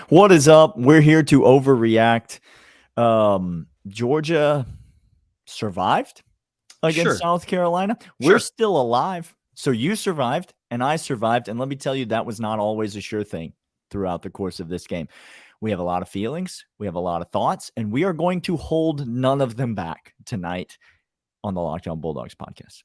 What is up? We're here to overreact. Georgia survived against Sure. South Carolina. We're still alive. So you survived and I survived. And let me tell you, that was not always a sure thing throughout the course of this game. We have a lot of feelings. We have a lot of thoughts, and we are going to hold none of them back tonight on the Locked On Bulldogs podcast.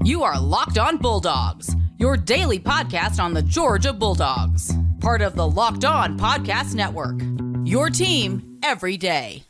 You are Locked On Bulldogs, your daily podcast on the Georgia Bulldogs, part of the Locked On Podcast Network, your team every day.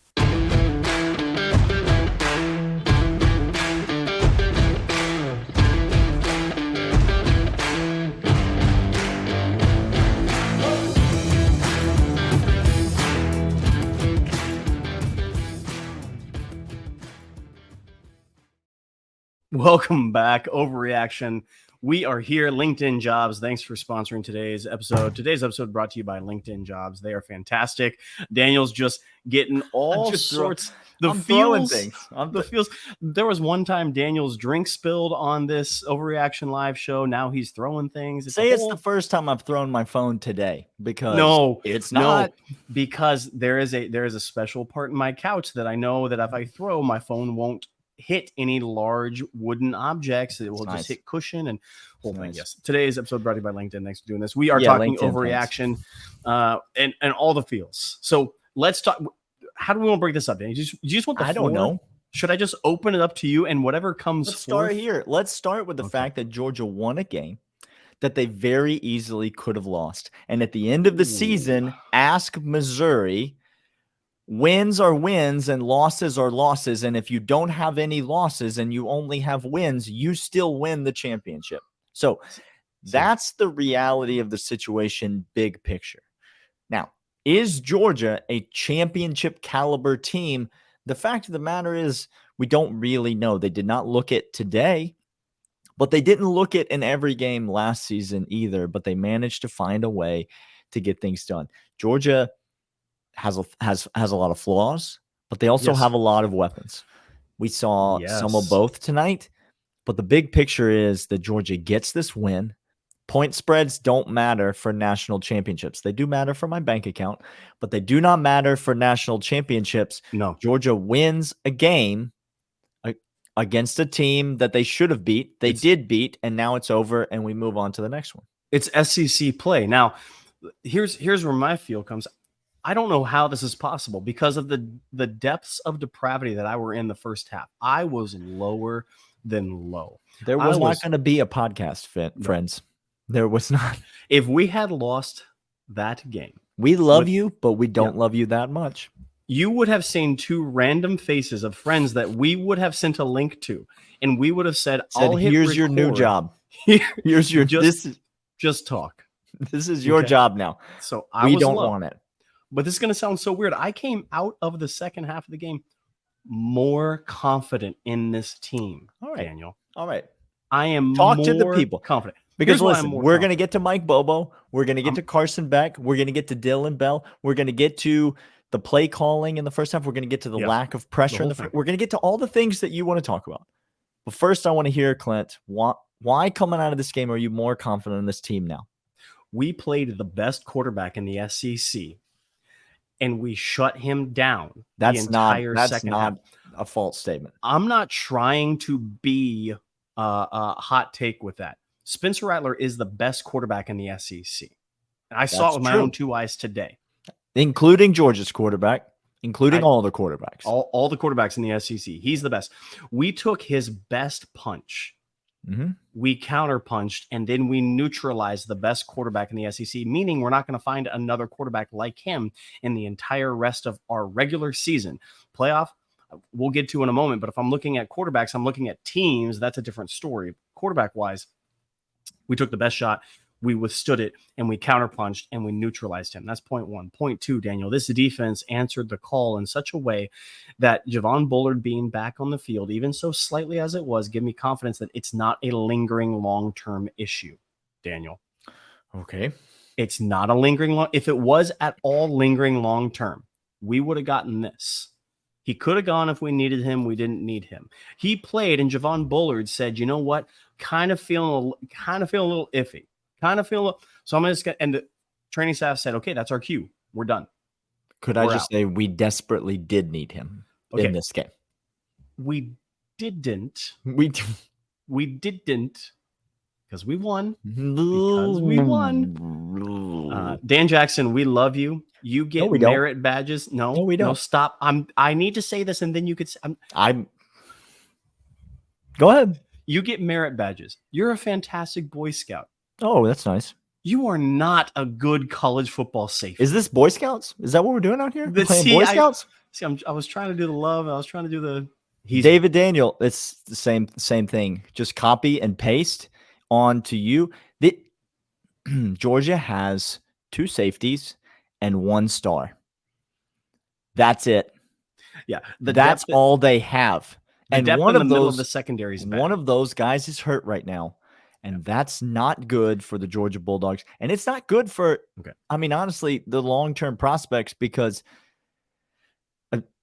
Welcome back. Overreaction. We are here. LinkedIn Jobs. Thanks for sponsoring today's episode. Today's episode brought to you by LinkedIn Jobs. They are fantastic. Daniel's just getting all sorts. The feels. The feels. There was one time Daniel's drink spilled on this Overreaction live show. Now he's throwing things. It's the first time I've thrown my phone today because it's not. Because there is a special part in my couch that I know that if I throw, my phone won't hit any large wooden objects. It will just hit cushion and whole thing. Yes. Today's episode brought to you by LinkedIn. Thanks for doing this. We are talking LinkedIn, overreaction and all the feels. So let's talk. How do we want to break this up, Dan? You just want the floor? Don't know. Should I just open it up to you and whatever comes Let's start here. Let's start with the fact that Georgia won a game that they very easily could have lost. And at the end of the season, ask Missouri. Wins are wins and losses are losses. And if you don't have any losses and you only have wins, you still win the championship. So that's the reality of the situation, big picture. Now, is Georgia a championship caliber team? The fact of the matter is we don't really know. They did not look it today, but they didn't look it in every game last season either, but they managed to find a way to get things done. Georgia has a lot of flaws, but they also have a lot of weapons. We saw some of both tonight, but the big picture is that Georgia gets this win. Point spreads don't matter for national championships. They do matter for my bank account, but they do not matter for national championships. No. Georgia wins a game against a team that they should have beat. They did beat, and now it's over, and we move on to the next one. It's SEC play. Now, here's where my feel comes. I don't know how this is possible because of the depths of depravity that I were in the first half. I was lower than low. There was not going to be a podcast, friends. There was not. If we had lost that game. We love you, but we don't love you that much. You would have seen two random faces of friends that we would have sent a link to, and we would have said here's your new job. Here's your just talk. This is your job now. So we don't want it. But this is going to sound so weird. I came out of the second half of the game more confident in this team, Daniel. All right. I am Talk to the people. Confident. Because listen, we're going to get to Mike Bobo. We're going to get to Carson Beck. We're going to get to Dylan Bell. We're going to get to the play calling in the first half. We're going to get to the lack of pressure. We're going to get to all the things that you want to talk about. But first, I want to hear, Clint, why coming out of this game are you more confident in this team now? We played the best quarterback in the SEC. And we shut him down. That's not a false statement. I'm not trying to be a hot take with that. Spencer Rattler is the best quarterback in the SEC. And I saw it with my own two eyes today. Including Georgia's quarterback, including all the quarterbacks. All the quarterbacks in the SEC. He's the best. We took his best punch. Mm-hmm. We counterpunched, and then we neutralized the best quarterback in the SEC, meaning we're not going to find another quarterback like him in the entire rest of our regular season. Playoff, we'll get to in a moment, but if I'm looking at quarterbacks, I'm looking at teams, that's a different story. Quarterback-wise, we took the best shot, we withstood it, and we counterpunched, and we neutralized him. That's point one. Point two, Daniel, this defense answered the call in such a way that Javon Bullard being back on the field, even so slightly as it was, give me confidence that it's not a lingering long-term issue, Daniel. Okay. It's not a lingering if it was at all lingering long-term, we would have gotten this. He could have gone if we needed him. We didn't need him. He played, and Javon Bullard said, you know what? Kind of feeling a little iffy. So I'm just going to, and the training staff said, okay, that's our cue. We're done. Could I We're just out. say we desperately did need him Okay. in this game? We didn't. We We didn't because we won. Because we won. Dan Jackson, we love you. You get we don't. merit badges. No, No, we don't. Stop. I need to say this, and then you could. Go ahead. You get merit badges. You're a fantastic Boy Scout. Oh, that's nice. You are not a good college football safety. Is this Boy Scouts? Is that what we're doing out here? But Playing see, Boy Scouts? I was trying to do the love. I was trying to do the. David Daniel. It's the same thing. Just copy and paste onto you. Georgia has 2 safeties and 1 star. That's it. Yeah, that's all they have. And one of middle of the secondary is bad. One of those guys is hurt right now, and that's not good for the Georgia Bulldogs. And it's not good for, I mean, honestly, the long-term prospects, because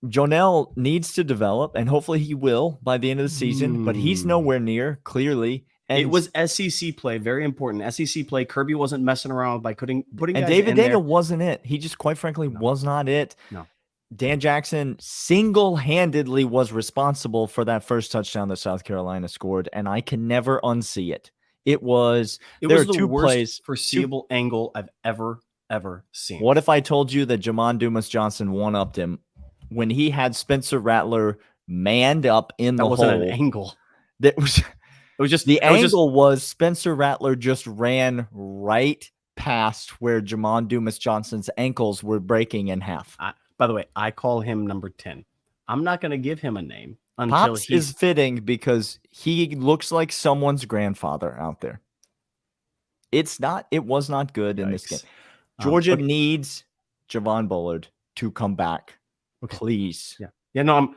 Jonell needs to develop, and hopefully he will by the end of the season, but he's nowhere near, clearly. And it was SEC play, very important. SEC play. Kirby wasn't messing around by putting and guys David in Daniel there. wasn't it. He just, quite frankly, was not it. No. Dan Jackson single-handedly was responsible for that first touchdown that South Carolina scored, and I can never unsee it. It was the worst plays, foreseeable angle I've ever seen. What if I told you that Jamon Dumas-Johnson one-upped him when he had Spencer Rattler manned up in the hole? That wasn't an angle. That was. It was just the angle was Spencer Rattler just ran right past where Jamon Dumas-Johnson's ankles were breaking in half. By the way, I call him number 10. I'm not going to give him a name until Pops is fitting because he looks like someone's grandfather out there. It was not good in this game. Georgia needs Javon Bullard to come back. Please. Yeah, no,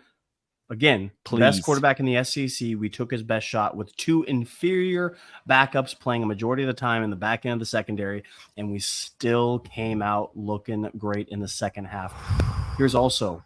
please. Best quarterback in the SEC. We took his best shot with 2 inferior backups playing a majority of the time in the back end of the secondary, and we still came out looking great in the second half. Here's also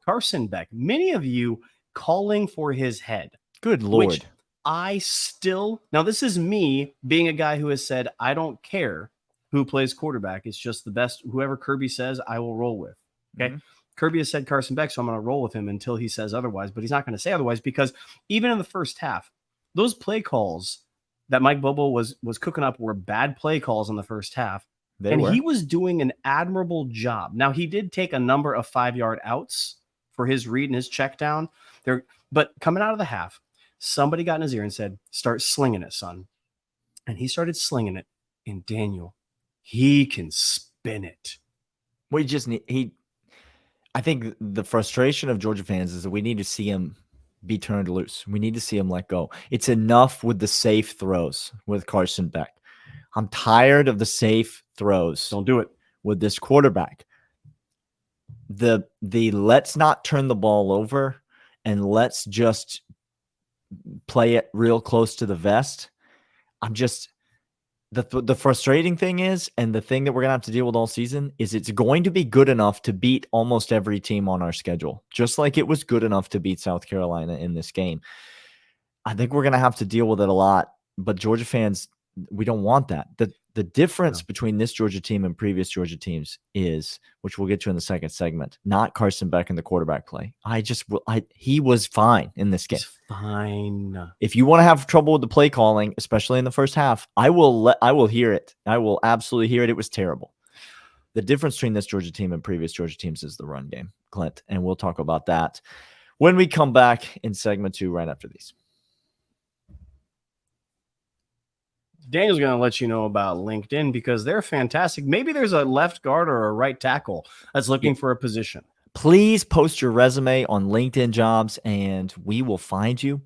Carson Beck. Many of you calling for his head. Good Lord. Which now this is me being a guy who has said, I don't care who plays quarterback. It's just the best. Whoever Kirby says, I will roll with. Okay. Mm-hmm. Kirby has said Carson Beck, so I'm going to roll with him until he says otherwise, but he's not going to say otherwise, because even in the first half, those play calls that Mike Bobo was cooking up were bad play calls in the first half. He was doing an admirable job. Now, he did take a number of 5-yard outs for his read and his check down there, but coming out of the half, somebody got in his ear and said, start slinging it, son. And he started slinging it. And Daniel, he can spin it. We just need, I think the frustration of Georgia fans is that we need to see him be turned loose. We need to see him let go. It's enough with the safe throws with Carson Beck. I'm tired of the safe throws. Don't do it with this quarterback. The let's not turn the ball over and let's just play it real close to the vest. I'm just the frustrating thing is, and the thing that we're gonna have to deal with all season is, it's going to be good enough to beat almost every team on our schedule, just like it was good enough to beat South Carolina in this game. I think we're gonna have to deal with it a lot, but Georgia fans, we don't want that. The difference between this Georgia team and previous Georgia teams is, which we'll get to in the second segment, not Carson Beck and the quarterback play. He was fine in this game. He's fine. If you want to have trouble with the play calling, especially in the first half, I will hear it. I will absolutely hear it. It was terrible. The difference between this Georgia team and previous Georgia teams is the run game, Clint, and we'll talk about that when we come back in segment 2 right after these. Daniel's going to let you know about LinkedIn because they're fantastic. Maybe there's a left guard or a right tackle that's looking for a position. Please post your resume on LinkedIn Jobs and we will find you.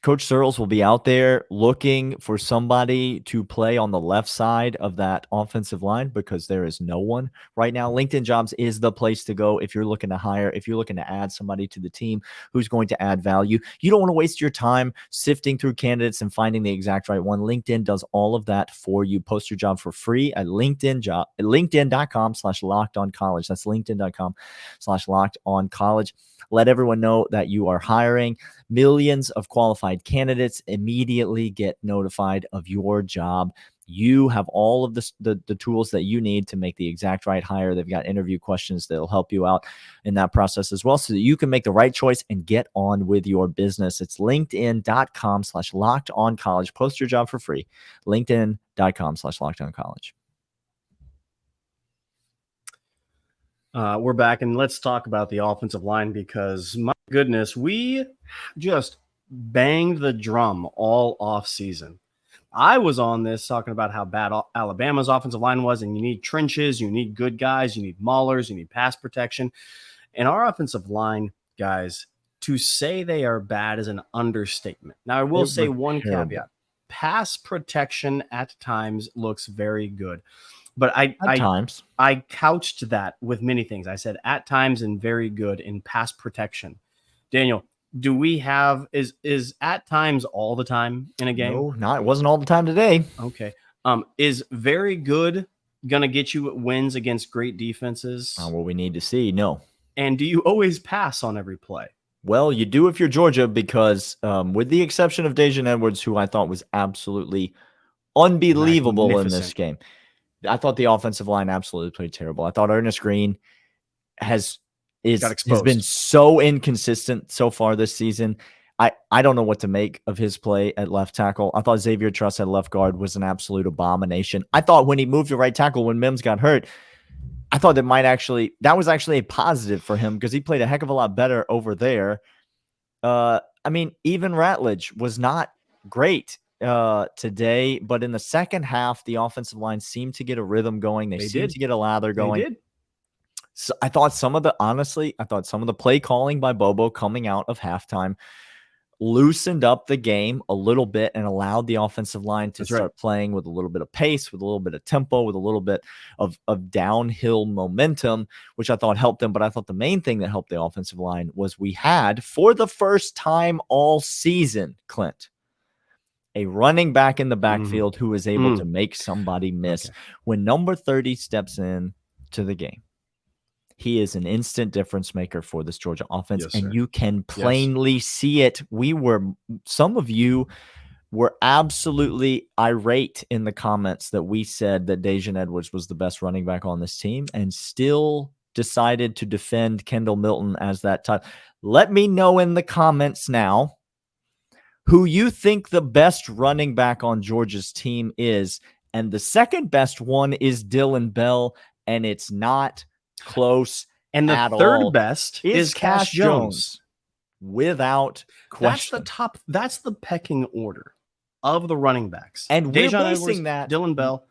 Coach Searles will be out there looking for somebody to play on the left side of that offensive line because there is no one right now. LinkedIn Jobs is the place to go if you're looking to hire, if you're looking to add somebody to the team who's going to add value. You don't want to waste your time sifting through candidates and finding the exact right one. LinkedIn does all of that for you. Post your job for free at LinkedIn.com/LockedOnCollege. That's LinkedIn.com/LockedOnCollege. Let everyone know that you are hiring. Millions of qualified candidates immediately get notified of your job You have all of the tools that you need to make the exact right hire. They've got interview questions that'll help you out in that process as well so that you can make the right choice and get on with your business. It's linkedin.com/lockedoncollege. Post your job for free. linkedin.com/lockedoncollege. We're back, and let's talk about the offensive line because, my goodness, we just banged the drum all off season. I was on this talking about how bad Alabama's offensive line was, and you need trenches, you need good guys, you need maulers, you need pass protection. And our offensive line, guys, to say they are bad is an understatement. Now, I will say one caveat. Pass protection at times looks very good. But I couched that with many things. I said at times and very good in pass protection. Daniel, do we have is at times all the time in a game? No, it wasn't all the time today. Okay. Is very good gonna get you wins against great defenses? What we need to see, no. And do you always pass on every play? Well, you do if you're Georgia because with the exception of Daijun Edwards, who I thought was absolutely unbelievable in this game. I thought the offensive line absolutely played terrible. I thought Ernest Green has been so inconsistent so far this season. I don't know what to make of his play at left tackle. I thought Xavier Truss at left guard was an absolute abomination. I thought when he moved to right tackle when Mims got hurt, I thought that was actually a positive for him because he played a heck of a lot better over there. I mean, even Ratledge was not great today, but in the second half, the offensive line seemed to get a rhythm going. They seemed to get a lather going. They did. So I thought some of the play calling by Bobo coming out of halftime loosened up the game a little bit and allowed the offensive line to start playing with a little bit of pace, with a little bit of tempo, with a little bit of downhill momentum, which I thought helped them. But I thought the main thing that helped the offensive line was we had, for the first time all season, Clint, a running back in the backfield who is able to make somebody miss. Okay. When number 30 steps in to the game, he is an instant difference maker for this Georgia offense, and you can plainly see it. Some of you were absolutely irate in the comments that we said that Daijun Edwards was the best running back on this team and still decided to defend Kendall Milton as that type. Let me know in the comments now who you think the best running back on Georgia's team is. And the second best one is Dylan Bell, and it's not close. And the third best is Cash Jones. Without question. That's the pecking order of the running backs. And we're Daijun basing Edwards, Dylan Bell,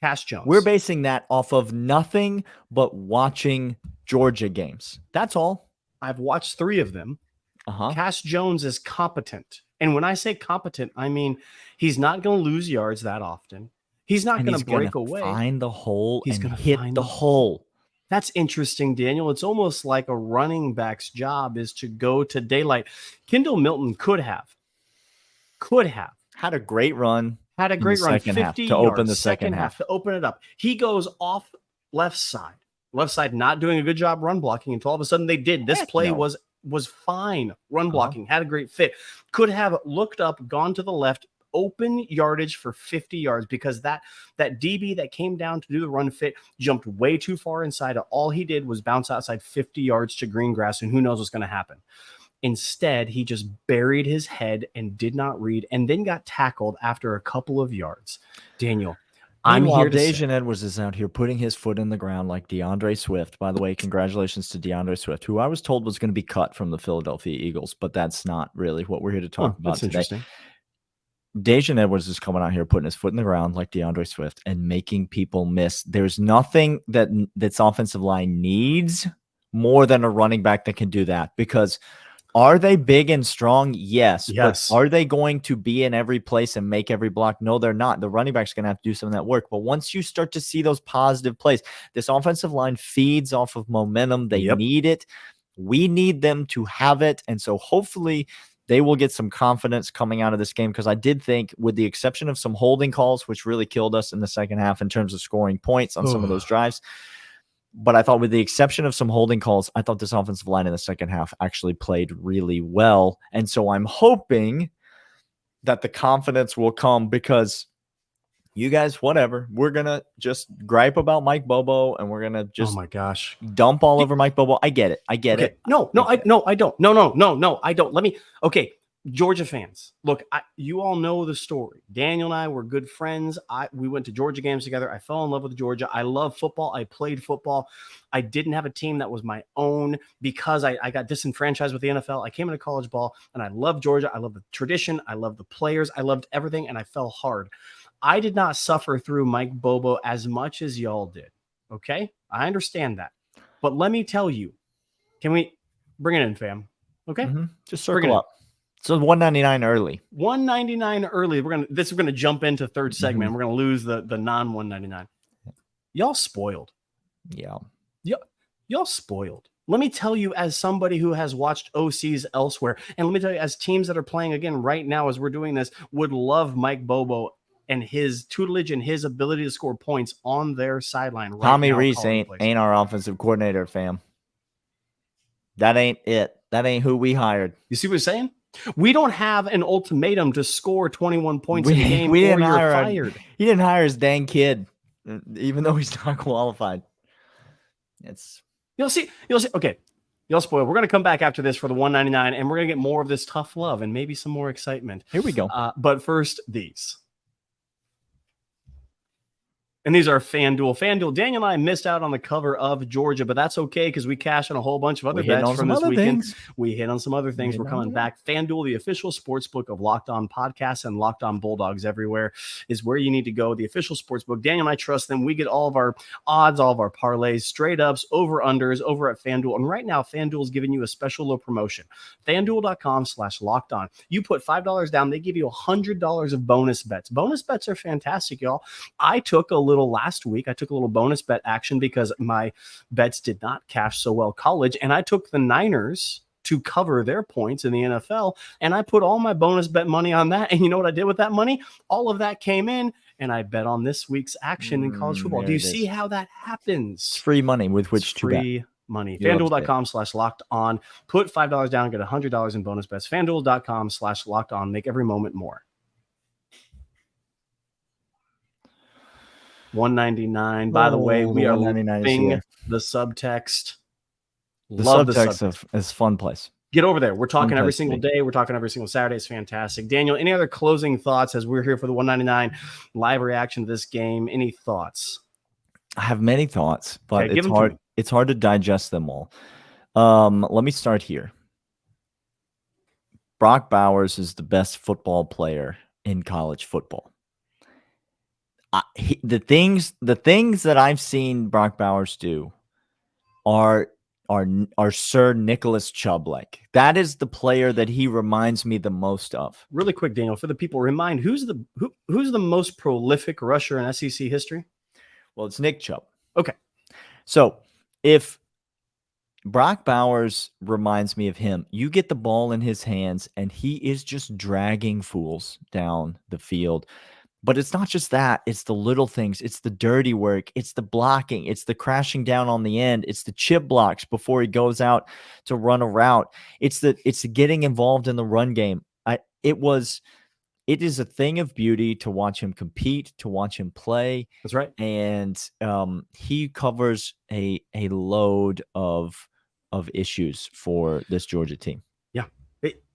Cash Jones. We're basing that off of nothing but watching Georgia games. That's all. I've watched 3 of them. Cash Jones is competent. And when I say competent, I mean he's not going to lose yards that often. He's not going to break away. Find the hole. He's going to hit the hole. That's interesting, Daniel. It's almost like a running back's job is to go to daylight. Kendall Milton could have had a great run. Had a great run, 50 yards to open the second half to open it up. He goes off left side not doing a good job run blocking until all of a sudden they did. This play was fine. Run blocking, had a great fit. Could have looked up, gone to the left, open yardage for 50 yards because that DB that came down to do the run fit jumped way too far inside. All he did was bounce outside 50 yards to green grass, and who knows what's going to happen. Instead, he just buried his head and did not read, and then got tackled after a couple of yards. Daniel, I'm here to Daijun Edwards is out here putting his foot in the ground like DeAndre Swift. By the way, congratulations to DeAndre Swift, who I was told was going to be cut from the Philadelphia Eagles, but that's not really what we're here to talk about today. Interesting. Daijun Edwards is coming out here putting his foot in the ground like DeAndre Swift and making people miss. There's nothing that this offensive line needs more than a running back that can do that, because are they big and strong? Yes. But are they going to be in every place and make every block? No, they're not. The running back's going to have to do some of that work. But once you start to see those positive plays, this offensive line feeds off of momentum. They need it. We need them to have it. And so hopefully they will get some confidence coming out of this game, because I did think, with the exception of some holding calls, which really killed us in the second half in terms of scoring points on some of those drives, but I thought with the exception of some holding calls, I thought this offensive line in the second half actually played really well. And so I'm hoping that the confidence will come, because You guys, whatever. We're going to just gripe about Mike Bobo, and we're going to just oh my gosh, dump all over Mike Bobo. I get it. I get okay. it. No, I don't. No, I don't. Let me. Okay, Georgia fans, look, you all know the story. Daniel and I were good friends. We went to Georgia games together. I fell in love with Georgia. I love football. I played football. I didn't have a team that was my own because I got disenfranchised with the NFL. I came into college ball, and I love Georgia. I love the tradition. I love the players. I loved everything, and I fell hard. I did not suffer through Mike Bobo as much as y'all did. Okay, I understand that, but let me tell you. Can we bring it in, fam? Okay, Just circle up. So 199 early. 199 early. We're gonna jump into third segment. We're gonna lose the non 199. Y'all spoiled. Yeah. Y'all spoiled. Let me tell you, as somebody who has watched OCs elsewhere, and let me tell you, as teams that are playing again right now, as we're doing this, would love Mike Bobo and his tutelage and his ability to score points on their sideline. Right Tommy now, Reese ain't our offensive coordinator, fam. That ain't it. That ain't who we hired. You see what I'm saying? We don't have an ultimatum to score 21 points in a game or you're fired. He didn't hire his dang kid, even though he's not qualified. You'll see. Okay. Y'all spoiled. We're going to come back after this for the 199, and we're going to get more of this tough love and maybe some more excitement. Here we go. But first, these. And these are FanDuel. Daniel and I missed out on the cover of Georgia, but that's okay because we cashed on a whole bunch of other bets from this weekend. We hit on some other things. We're coming back. FanDuel, the official sportsbook of Locked On Podcasts and Locked On Bulldogs everywhere, is where you need to go. The official sportsbook. Daniel and I trust them. We get all of our odds, all of our parlays, straight ups, over-unders over at FanDuel. And right now, FanDuel is giving you a special little promotion. FanDuel.com/lockedon. You put $5 down, they give you $100 of bonus bets. Bonus bets are fantastic, y'all. I took a little bonus bet action because my bets did not cash so well college, and I took the Niners to cover their points in the NFL, and I put all my bonus bet money on that. And you know what I did with that money? All of that came in, and I bet on this week's action in college football. Do you see how that happens? It's free money with which to bet. Free money. FanDuel.com/locked on. Put $5 down, get $100 in bonus bets. FanDuel.com/locked on. Make every moment more. 199. By the way, we are loving the subtext. Love the subtext. It's a fun place. Get over there. We're talking every single day. We're talking every single Saturday. It's fantastic. Daniel, any other closing thoughts as we're here for the 199 live reaction to this game? Any thoughts? I have many thoughts, but it's hard to digest them all. Let me start here. Brock Bowers is the best football player in college football. The things that I've seen Brock Bowers do are Sir Nicholas Chubb like. That is the player that he reminds me the most of. Really quick, Daniel, for the people, remind who's the most prolific rusher in SEC history? Well, it's Nick Chubb. Okay, so if Brock Bowers reminds me of him, you get the ball in his hands and he is just dragging fools down the field. But it's not just that. It's the little things. It's the dirty work. It's the blocking. It's the crashing down on the end. It's the chip blocks before he goes out to run a route. It's the getting involved in the run game. It is a thing of beauty to watch him compete, to watch him play. That's right. And he covers a load of issues for this Georgia team. Yeah.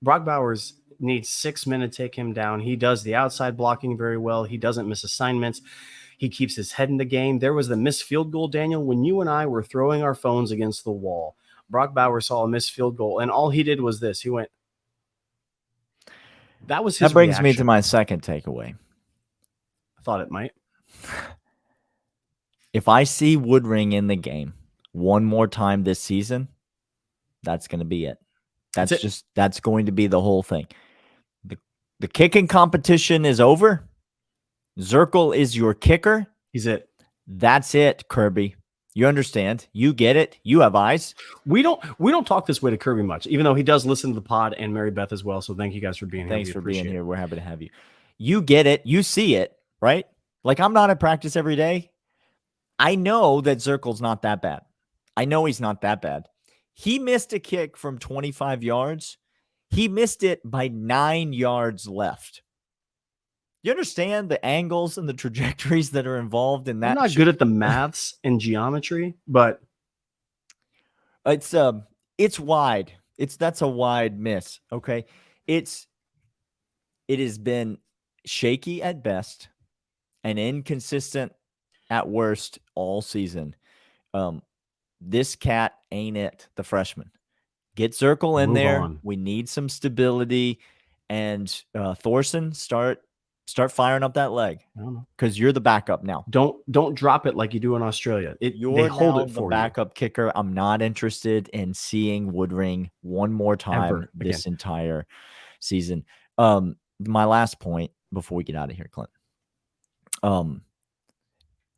Brock Bowers needs 6 men to take him down. He does the outside blocking very well. He doesn't miss assignments. He keeps his head in the game. There was the missed field goal, Daniel, when you and I were throwing our phones against the wall. Brock Bowers saw a missed field goal, and all he did was this. He went. That was his That brings reaction. me to my second takeaway. I thought it might. If I see Woodring in the game one more time this season, that's going to be it. That's going to be the whole thing. The kicking competition is over. Zirkel is your kicker. He's it. That's it, Kirby. You understand. You get it. You have eyes. We don't talk this way to Kirby much, even though he does listen to the pod and Mary Beth as well. So thank you guys for being here. Thanks for being here. We're happy to have you. You get it. You see it, right? Like, I'm not at practice every day. I know that Zirkel's not that bad. I know he's not that bad. He missed a kick from 25 yards. He missed it by 9 yards left. You understand the angles and the trajectories that are involved in that? I'm not good at the maths and geometry, but It's wide. That's a wide miss. Okay. It has been shaky at best and inconsistent at worst all season. This cat ain't it, the freshman. Get Zirkle in Move there. on. We need some stability. And Thorson, start firing up that leg. I don't know. Because you're the backup now. Don't drop it like you do in Australia. You're they hold now it for the backup kicker. I'm not interested in seeing Woodring one more time this entire season. My last point before we get out of here, Clint.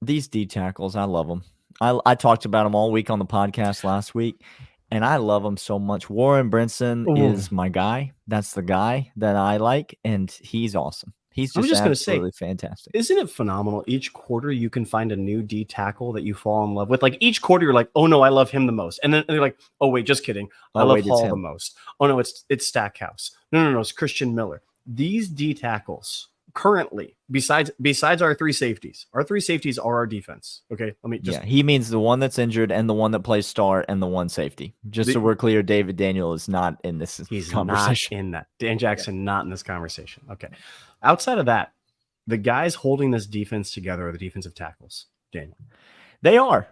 These D tackles, I love them. I talked about them all week on the podcast last week, and I love them so much. Warren Brinson is my guy. That's the guy that I like, and he's awesome. He's just absolutely fantastic. Isn't it phenomenal? Each quarter you can find a new D tackle that you fall in love with. Like each quarter you're like, oh no, I love him the most. And then they're like, oh wait, just kidding. I love Hall the most. Oh no, it's Stackhouse. No, it's Christian Miller. These D tackles currently, besides our three safeties are our defense. Okay, let me just. Yeah, he means the one that's injured and the one that plays star and the one safety. Just so we're clear, David Daniel is not in this conversation. Not in that. Dan Jackson not in this conversation. Okay. Outside of that, the guys holding this defense together are the defensive tackles, Daniel. They are.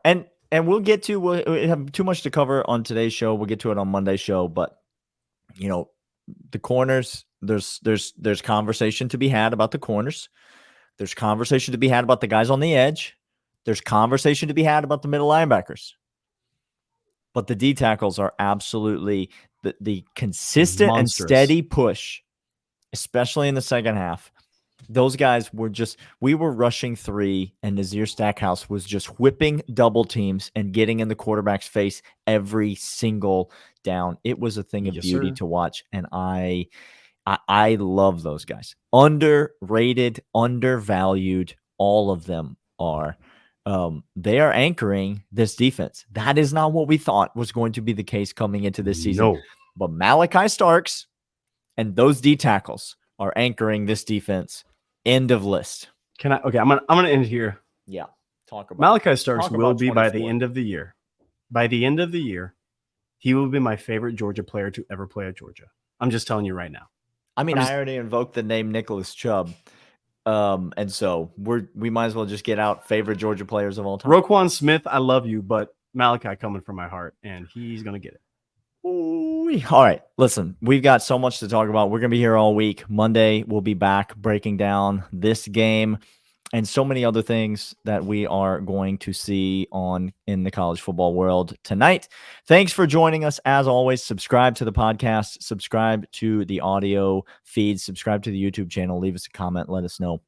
And we'll have too much to cover on today's show. We'll get to it on Monday's show. But, the corners, there's conversation to be had about the corners. There's conversation to be had about the guys on the edge. There's conversation to be had about the middle linebackers. But the D tackles are absolutely the consistent monstrous and steady push, especially in the second half. Those guys we were rushing three, and Nazir Stackhouse was just whipping double teams and getting in the quarterback's face every single down. It was a thing of beauty to watch, and I love those guys. Underrated, undervalued, all of them are. They are anchoring this defense. That is not what we thought was going to be the case coming into this season. No. But Malachi Starks and those D tackles are anchoring this defense. End of list. I'm gonna end here. Yeah. Talk about Malachi Starks will be 24. By the end of the year. By the end of the year, he will be my favorite Georgia player to ever play at Georgia. I'm just telling you right now. I already invoked the name Nicholas Chubb. And so we might as well just get out favorite Georgia players of all time. Roquan Smith, I love you, but Malachi coming from my heart, and he's gonna get it. All right, listen, we've got so much to talk about. We're going to be here all week. Monday, we'll be back breaking down this game and so many other things that we are going to see in the college football world tonight. Thanks for joining us. As always, subscribe to the podcast, subscribe to the audio feed, subscribe to the YouTube channel, leave us a comment, let us know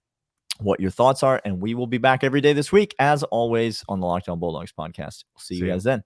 what your thoughts are, and we will be back every day this week, as always, on the Locked On Bulldogs podcast. We'll see you guys then.